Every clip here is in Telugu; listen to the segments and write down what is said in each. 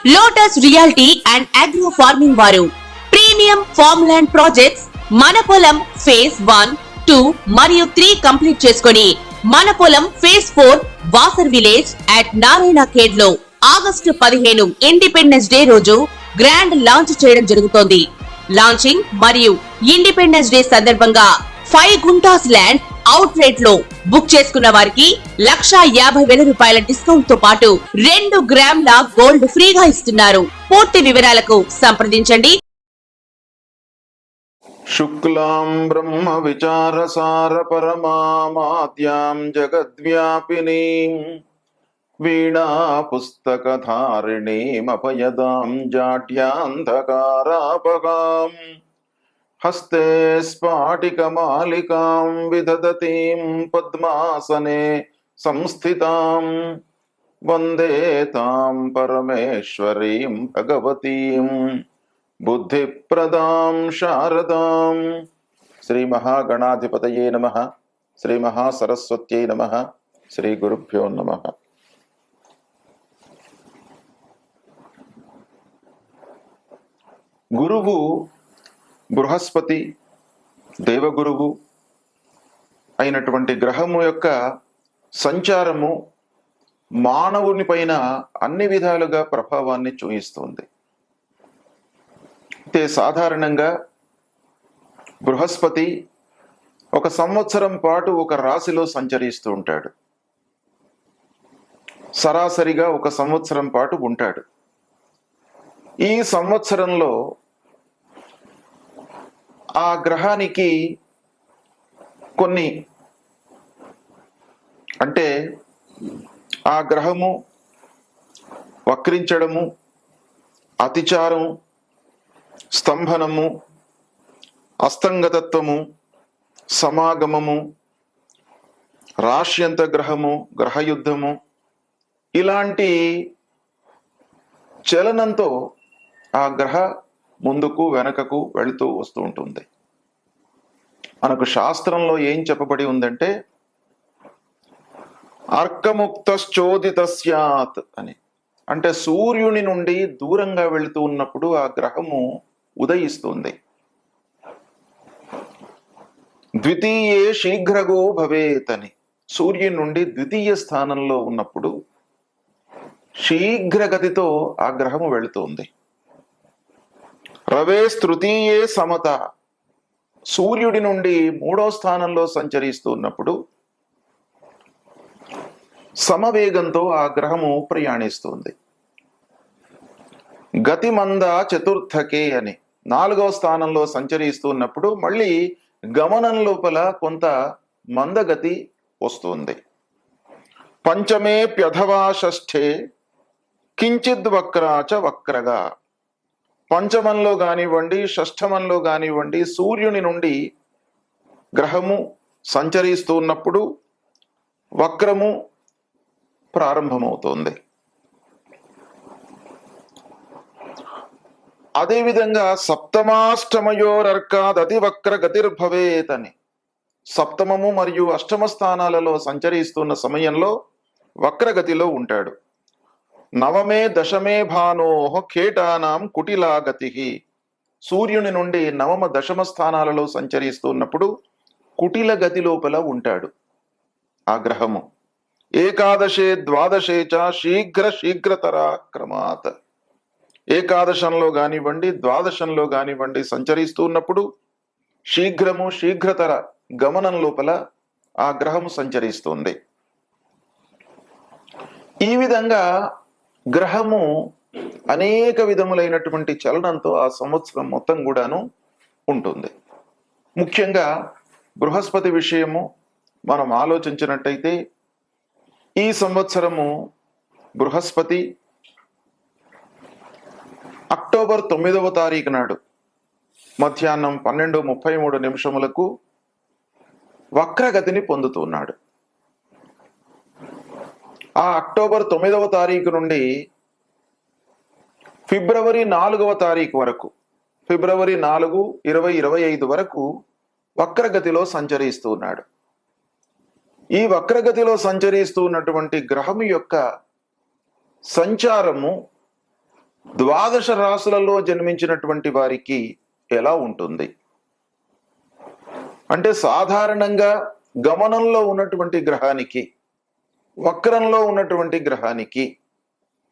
Lotus reality and agro farming వారు ప్రీమియం ఫార్మ్ ల్యాండ్ ప్రాజెక్ట్స్ మన పొలం ఫేజ్ 1, 2 మరియు 3 కంప్లీట్ చేసుకొని మన పొలం phase 4 Wasar village at Narayana Khed లో ఆగస్టు 15 ఇండిపెండెన్స్ డే రోజు గ్రాండ్ లాంచ్ చేయడం జరుగుతోంది. లాంచింగ్ మరియు ఇండిపెండెన్స్ డే సందర్భంగా 5 గుంటాస్ ల్యాండ్ అవుట్ రేట్ లో బుక్ చేసుకున్న వారికి 1,50,000 రూపాయల డిస్కౌంట్ తో పాటు 2 గ్రాముల గోల్డ్ ఫ్రీగా ఇస్తున్నారు. పూర్తి వివరాలకు సంప్రదించండి. శుక్లాం బ్రహ్మ విచారసార పరమామాద్యాం జగద్వ్యాపినీం వీణా పుస్తకధారిణీమభయదాం జాడ్యాంధకారాపగాం హస్తే స్ఫాటికమాలికాం విదదతీం పద్మాసనే సంస్థితాం వందే తాం పరమేశ్వరీం భగవతీం బుద్ధిప్రదాం శారదాం. శ్రీ మహాగణాధిపతయే నమః. శ్రీ మహాసరస్వత్యై నమః. శ్రీ గురుభ్యో నమః. గురువు బృహస్పతి దేవగురువు అయినటువంటి గ్రహము యొక్క సంచారము మానవుని పైన అన్ని విధాలుగా ప్రభావాన్ని చూపిస్తుంది. అయితే సాధారణంగా బృహస్పతి ఒక సంవత్సరం పాటు ఒక రాశిలో సంచరిస్తూ ఉంటాడు. సరాసరిగా ఒక సంవత్సరం పాటు ఉంటాడు. ఈ సంవత్సరంలో ఆ గ్రహానికి కొన్ని అంటే ఆ గ్రహము వక్రించడము, అతిచారం, స్తంభనము, అస్తంగతత్వము, సమాగమము, రాశ్యంత గ్రహము, గ్రహయుద్ధము ఇలాంటి చలనంతో ఆ గ్రహ ముందుకు వెనకకు వెళుతూ వస్తూ ఉంటుంది. మనకు శాస్త్రంలో ఏం చెప్పబడి ఉందంటే అర్కముక్తశ్చోదిత స్యాత్ అని. అంటే సూర్యుని నుండి దూరంగా వెళుతూ ఉన్నప్పుడు ఆ గ్రహము ఉదయిస్తుంది. ద్వితీయే శీఘ్రగో భవేత్ అని. సూర్యుని నుండి ద్వితీయ స్థానంలో ఉన్నప్పుడు శీఘ్రగతితో ఆ గ్రహము వెళుతుంది. రవేస్ తృతీయే సమత. సూర్యుడి నుండి 3వ స్థానంలో సంచరిస్తూ ఉన్నప్పుడు సమవేగంతో ఆ గ్రహము ప్రయాణిస్తుంది. గతిమంద చతుర్థకే అని 4వ స్థానంలో సంచరిస్తున్నప్పుడు మళ్ళీ గమనం లోపల కొంత మందగతి వస్తుంది. పంచమే ప్యధవా షష్ఠే కించిద్ వక్రాచ వక్రగా. పంచమంలో కానివ్వండి, షష్ఠమంలో కానివ్వండి సూర్యుని నుండి గ్రహము సంచరిస్తూ ఉన్నప్పుడు వక్రము ప్రారంభమవుతోంది. అదేవిధంగా సప్తమాష్టమయోరర్కాద్ అతి వక్ర గతిర్భవేత్ అని. సప్తమము మరియు అష్టమ స్థానాలలో సంచరిస్తున్న సమయంలో వక్రగతిలో ఉంటాడు. నవమే దశమే భానోః ఖేటానాం కుటిలాగతి. సూర్యుని నుండి 9వ 10వ స్థానాలలో సంచరిస్తున్నప్పుడు కుటిల గతి లోపల ఉంటాడు ఆ గ్రహము. ఏకాదశే ద్వాదశే చ శీఘ్రతరా క్రమాత్. ఏకాదశంలో కానివ్వండి, ద్వాదశంలో కానివ్వండి సంచరిస్తూ ఉన్నప్పుడు శీఘ్రతర గమనం లోపల ఆ గ్రహము సంచరిస్తుంది. ఈ విధంగా గ్రహము అనేక విధములైనటువంటి చలనంతో ఆ సంవత్సరం మొత్తం కూడాను ఉంటుంది. ముఖ్యంగా బృహస్పతి విషయము మనం ఆలోచించినట్టయితే ఈ సంవత్సరము బృహస్పతి అక్టోబర్ 9వ తారీఖు నాడు మధ్యాహ్నం 12:33 వక్రగతిని పొందుతున్నాడు. ఆ అక్టోబర్ 9వ తారీఖు నుండి ఫిబ్రవరి 4వ తారీఖు వరకు, ఫిబ్రవరి 4, 2025 వరకు వక్రగతిలో సంచరిస్తూ ఉన్నాడు. ఈ వక్రగతిలో సంచరిస్తూ ఉన్నటువంటి గ్రహము యొక్క సంచారము ద్వాదశ రాశులలో జన్మించినటువంటి వారికి ఎలా ఉంటుంది అంటే సాధారణంగా గమనంలో ఉన్నటువంటి గ్రహానికి వక్రంలో ఉన్నటువంటి గ్రహానికి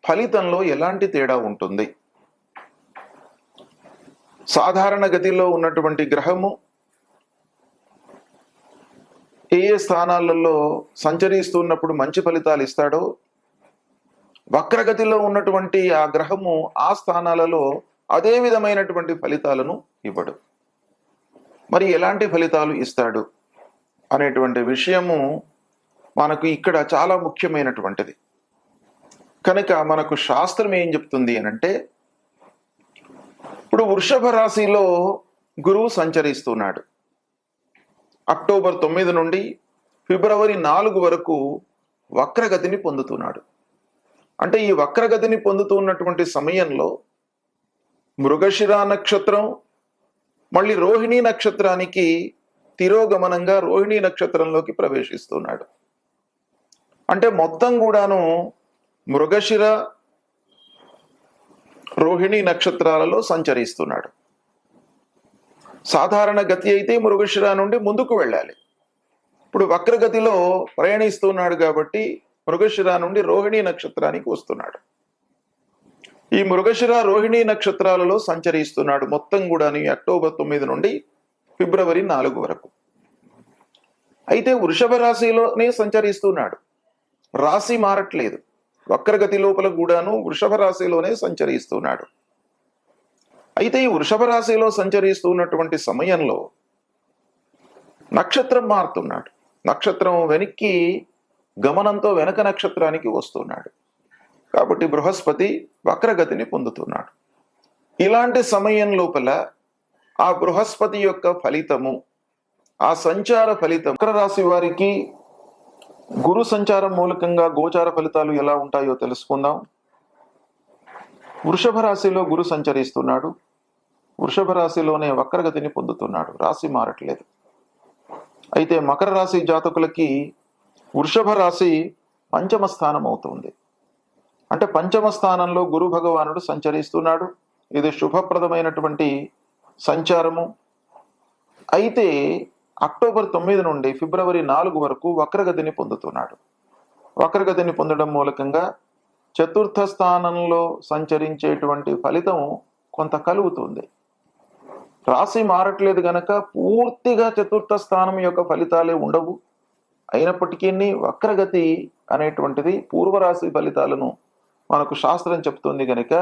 ఫలితంలో ఎలాంటి తేడా ఉంటుంది? సాధారణ గతిలో ఉన్నటువంటి గ్రహము ఏ స్థానాలలో సంచరిస్తున్నప్పుడు మంచి ఫలితాలు ఇస్తాడో, వక్రగతిలో ఉన్నటువంటి ఆ గ్రహము ఆ స్థానాలలో అదే విధమైనటువంటి ఫలితాలను ఇవ్వడు. మరి ఎలాంటి ఫలితాలు ఇస్తాడు అనేటువంటి విషయము మనకు ఇక్కడ చాలా ముఖ్యమైనటువంటిది. కనుక మనకు శాస్త్రం ఏం చెప్తుంది అనంటే, ఇప్పుడు వృషభ రాశిలో గురువు సంచరిస్తున్నాడు. అక్టోబర్ 9 నుండి ఫిబ్రవరి 4 వరకు వక్రగతిని పొందుతున్నాడు. అంటే ఈ వక్రగతిని పొందుతున్నటువంటి సమయంలో మృగశిర నక్షత్రం మళ్ళీ రోహిణీ నక్షత్రానికి తిరోగమనంగా రోహిణీ నక్షత్రంలోకి ప్రవేశిస్తున్నాడు. అంటే మొత్తం కూడాను మృగశిర రోహిణీ నక్షత్రాలలో సంచరిస్తున్నాడు. సాధారణ గతి అయితే మృగశిర నుండి ముందుకు వెళ్ళాలి. ఇప్పుడు వక్రగతిలో ప్రయాణిస్తున్నాడు కాబట్టి మృగశిర నుండి రోహిణీ నక్షత్రానికి వస్తున్నాడు. ఈ మృగశిర రోహిణీ నక్షత్రాలలో సంచరిస్తున్నాడు మొత్తం కూడా అక్టోబర్ 9 నుండి ఫిబ్రవరి 4 వరకు. అయితే వృషభ రాశిలోనే సంచరిస్తున్నాడు, రాశి మారట్లేదు. వక్రగతి లోపల కూడాను వృషభ రాశిలోనే సంచరిస్తున్నాడు. అయితే ఈ వృషభ రాశిలో సంచరిస్తున్నటువంటి సమయంలో నక్షత్రం మారుతున్నాడు. నక్షత్రం వెనక్కి గమనంతో వెనక నక్షత్రానికి వస్తున్నాడు. కాబట్టి బృహస్పతి వక్రగతిని పొందుతున్నాడు. ఇలాంటి సమయం లోపల ఆ బృహస్పతి యొక్క ఫలితము, ఆ సంచార ఫలితం, మకర రాశి వారికి గురు సంచారం మూలకంగా గోచార ఫలితాలు ఎలా ఉంటాయో తెలుసుకుందాం. వృషభ రాశిలో గురు సంచరిస్తున్నాడు. వృషభ రాశిలోనే వక్రగతిని పొందుతున్నాడు, రాశి మారట్లేదు. అయితే మకర రాశి జాతకులకి వృషభ రాశి పంచమ స్థానం అవుతుంది. అంటే పంచమ స్థానంలో గురు భగవానుడు సంచరిస్తున్నాడు. ఇది శుభప్రదమైనటువంటి సంచారము. అయితే అక్టోబర్ 9 నుండి ఫిబ్రవరి 4 వరకు వక్రగతిని పొందుతున్నాడు. వక్రగతిని పొందడం మూలకంగా చతుర్థ స్థానంలో సంచరించేటువంటి ఫలితం కొంత కలుగుతుంది. రాశి మారట్లేదు గనక పూర్తిగా చతుర్థ స్థానం యొక్క ఫలితాలే ఉండవు. అయినప్పటికీ వక్రగతి అనేటువంటిది పూర్వరాశి ఫలితాలను మనకు శాస్త్రం చెప్తుంది గనక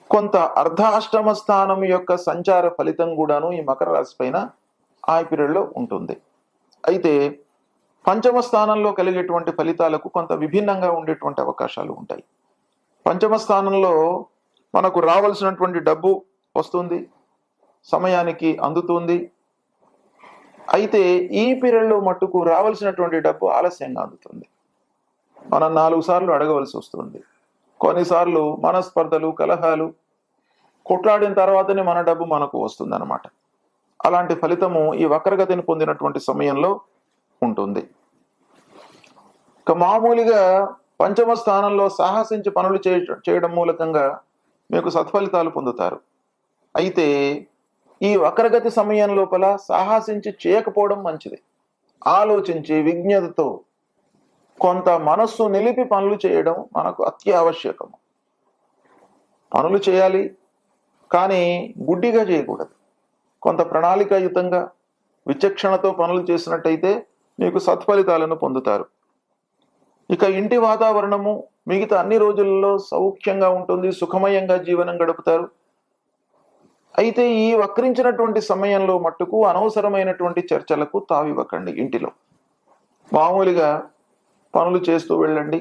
కొంత అర్ధాష్టమ స్థానం యొక్క సంచార ఫలితం కూడాను ఈ మకర రాశి పైన ఆ పీరియడ్లో ఉంటుంది. అయితే పంచమ స్థానంలో కలిగేటువంటి ఫలితాలకు కొంత విభిన్నంగా ఉండేటువంటి అవకాశాలు ఉంటాయి. పంచమ స్థానంలో మనకు రావాల్సినటువంటి డబ్బు వస్తుంది, సమయానికి అందుతుంది. అయితే ఈ పీరియడ్లో మట్టుకు రావాల్సినటువంటి డబ్బు ఆలస్యంగా అందుతుంది. మనం 4 సార్లు అడగవలసి వస్తుంది. కొన్నిసార్లు మనస్పర్ధలు, కలహాలు, కొట్లాడిన తర్వాతనే మన డబ్బు మనకు వస్తుంది అన్నమాట. అలాంటి ఫలితము ఈ వక్రగతిని పొందినటువంటి సమయంలో ఉంటుంది. ఇక మామూలుగా పంచమ స్థానంలో సాహసించి పనులు చేయడం మూలకంగా మీకు సత్ఫలితాలు పొందుతారు. అయితే ఈ వక్రగతి సమయం లోపల సాహసించి చేయకపోవడం మంచిది. ఆలోచించి విజ్ఞతతో కొంత మనస్సు నిలిపి పనులు చేయడం మనకు అత్యావశ్యకము. పనులు చేయాలి, కానీ గుడ్డిగా చేయకూడదు. కొంత ప్రణాళికాయుతంగా విచక్షణతో పనులు చేసినట్టయితే మీకు సత్ఫలితాలను పొందుతారు. ఇక ఇంటి వాతావరణము మిగతా అన్ని రోజులలో సౌఖ్యంగా ఉంటుంది, సుఖమయంగా జీవనం గడుపుతారు. అయితే ఈ వక్రించినటువంటి సమయంలో మట్టుకు అనవసరమైనటువంటి చర్చలకు తావివ్వకండి. ఇంటిలో మామూలుగా పనులు చేస్తూ వెళ్ళండి.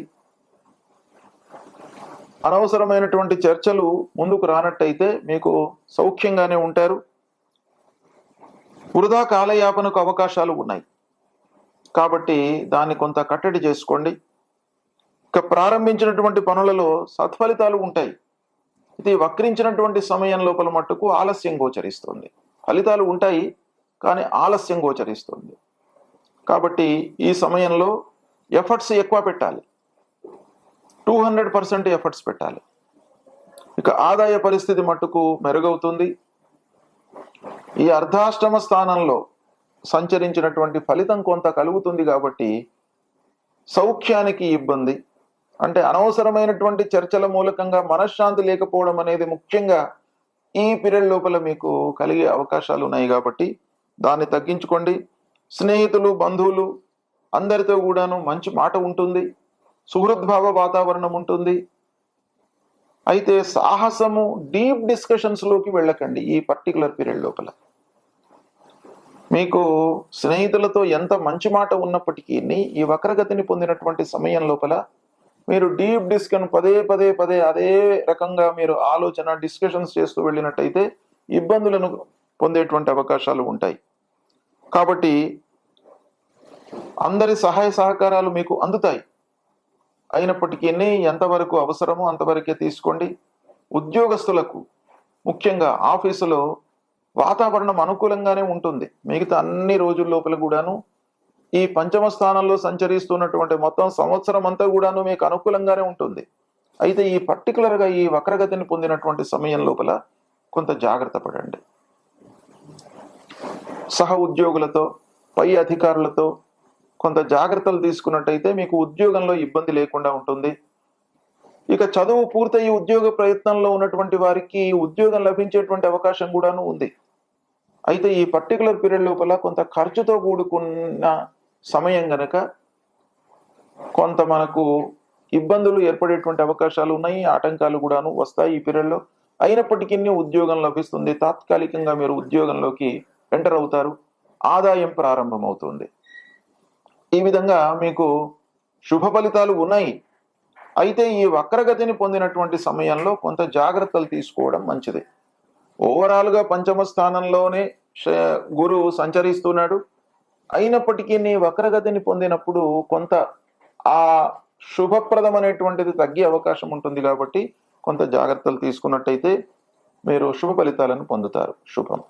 అనవసరమైనటువంటి చర్చలు ముందుకు రానట్టయితే మీకు సౌఖ్యంగానే ఉంటారు. వృధా కాలయాపనకు అవకాశాలు ఉన్నాయి కాబట్టి దాన్ని కొంత కట్టడి చేసుకోండి. ఇక ప్రారంభించినటువంటి పనులలో సత్ఫలితాలు ఉంటాయి. ఇది వక్రించినటువంటి సమయం లోపల మట్టుకు ఆలస్యం గోచరిస్తుంది. ఫలితాలు ఉంటాయి కానీ ఆలస్యం గోచరిస్తుంది. కాబట్టి ఈ సమయంలో ఎఫర్ట్స్ ఎక్కువ పెట్టాలి, 200% ఎఫర్ట్స్ పెట్టాలి. ఇక ఆదాయ పరిస్థితి మట్టుకు మెరుగవుతుంది. ఈ అర్ధాష్టమ స్థానంలో సంచరించినటువంటి ఫలితం కొంత కలుగుతుంది కాబట్టి సౌఖ్యానికి ఇబ్బంది, అంటే అనవసరమైనటువంటి చర్చల మూలకంగా మనశ్శాంతి లేకపోవడం అనేది ముఖ్యంగా ఈ పీరియడ్ లోపల మీకు కలిగే అవకాశాలు ఉన్నాయి కాబట్టి దాన్ని తగ్గించుకోండి. స్నేహితులు, బంధువులు అందరితో కూడాను మంచి మాట ఉంటుంది, సుహృద్భావ వాతావరణం ఉంటుంది. అయితే సాహసము, డీప్ డిస్కషన్స్ లోకి వెళ్ళకండి ఈ పర్టికులర్ పీరియడ్ లోపల. మీకు స్నేహితులతో ఎంత మంచి మాట ఉన్నప్పటికీ ఈ వక్రగతిని పొందినటువంటి సమయం లోపల మీరు డీప్ డిస్కషన్ పదే అదే రకంగా మీరు ఆలోచన డిస్కషన్స్ చేస్తూ వెళ్ళినట్టయితే ఇబ్బందులను పొందేటువంటి అవకాశాలు ఉంటాయి. కాబట్టి అందరి సహాయ సహకారాలు మీకు అందుతాయి, అయినప్పటికీ ఎంతవరకు అవసరమో అంతవరకే తీసుకోండి. ఉద్యోగస్తులకు ముఖ్యంగా ఆఫీసులో వాతావరణం అనుకూలంగానే ఉంటుంది. మిగతా అన్ని రోజుల లోపల కూడాను ఈ పంచమ స్థానంలో సంచరిస్తున్నటువంటి మొత్తం సంవత్సరం అంతా కూడాను మీకు అనుకూలంగానే ఉంటుంది. అయితే ఈ పర్టికులర్గా ఈ వక్రగతిని పొందినటువంటి సమయం లోపల కొంత జాగ్రత్త పడండి. సహ ఉద్యోగులతో, పై అధికారులతో కొంత జాగ్రత్తలు తీసుకున్నట్టయితే మీకు ఉద్యోగంలో ఇబ్బంది లేకుండా ఉంటుంది. ఇక చదువు పూర్తయి ఉద్యోగ ప్రయత్నంలో ఉన్నటువంటి వారికి ఉద్యోగం లభించేటువంటి అవకాశం కూడాను ఉంది. అయితే ఈ పర్టికులర్ పీరియడ్ లోపల కొంత ఖర్చుతో కూడుకున్న సమయం గనక కొంత మనకు ఇబ్బందులు ఏర్పడేటువంటి అవకాశాలు ఉన్నాయి, ఆటంకాలు కూడాను వస్తాయి ఈ పీరియడ్లో. అయినప్పటికీ ఉద్యోగం లభిస్తుంది, తాత్కాలికంగా మీరు ఉద్యోగంలోకి ఎంటర్ అవుతారు, ఆదాయం ప్రారంభమవుతుంది. ఈ విధంగా మీకు శుభ ఫలితాలు ఉన్నాయి. అయితే ఈ వక్రగతిని పొందినటువంటి సమయంలో కొంత జాగ్రత్తలు తీసుకోవడం మంచిది. ఓవరాల్గా పంచమ స్థానంలోనే గురువు సంచరిస్తున్నాడు, అయినప్పటికీ వక్రగతిని పొందినప్పుడు కొంత ఆ శుభప్రదం అనేటువంటిది తగ్గే అవకాశం ఉంటుంది. కాబట్టి కొంత జాగ్రత్తలు తీసుకున్నట్టయితే మీరు శుభ ఫలితాలను పొందుతారు. శుభం.